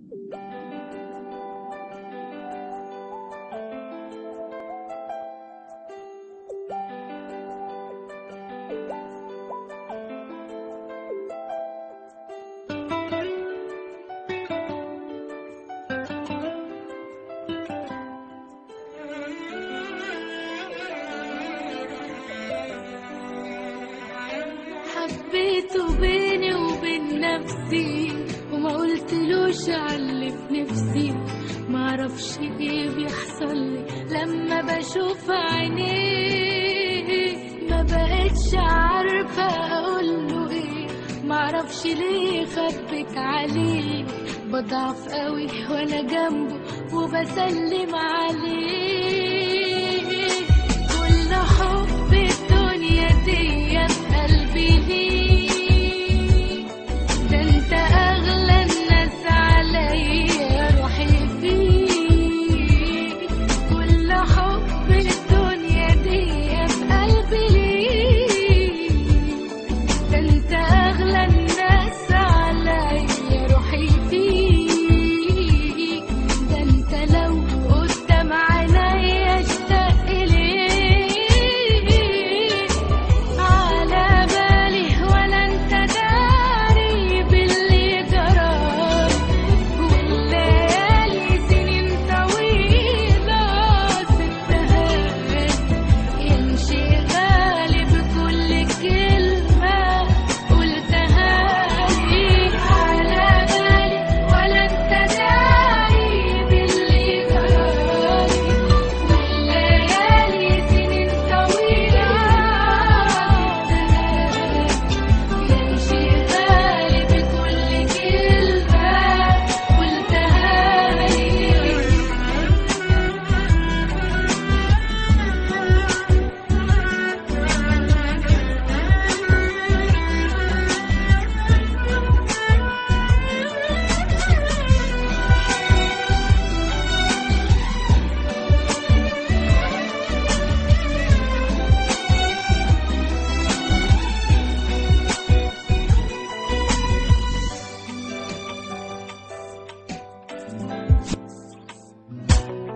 حبيته بيني وبين نفسي وما قلتلوش عاللي في نفسي. معرفش ايه بيحصلي لما بشوف عينيه، ما بقتش عارفة اقوله ايه. معرفش ليه خبيت عليه، بضعف قوي وانا جنبه وبسلم عليه. كل حب الدنيا دي في قلبي ليه، ده انت اغلى الناس عليا روحي فيك. كل حب الدنيا دي في قلبي ليه، ده انت اغلى الناس عليا روحي فيك. ده انت لو قدام عينيا اشتاق ليك، على بالي ولا انت داري باللي جرالي. والليالي سنين طويلة سبتها يمشي غالي بكل كلمة قلتها لي. على بالي ولا انت داري باللي جرالي. والليالي سنين طويلة يمشي غالي بكل كلمة قلتها لي.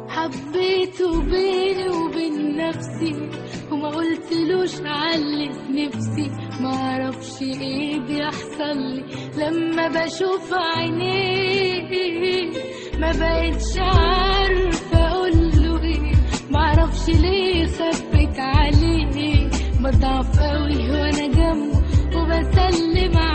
حبيته بيني وبين نفسي وما قلتلوش عاللي في نفسي. معرفش ايه بيحصلي لما بشوف عينيه، ما بقتش عارفة اقوله ايه. معرفش ليه خبيت عليه، بضعف قوي وانا جنبه وبسلم عليه.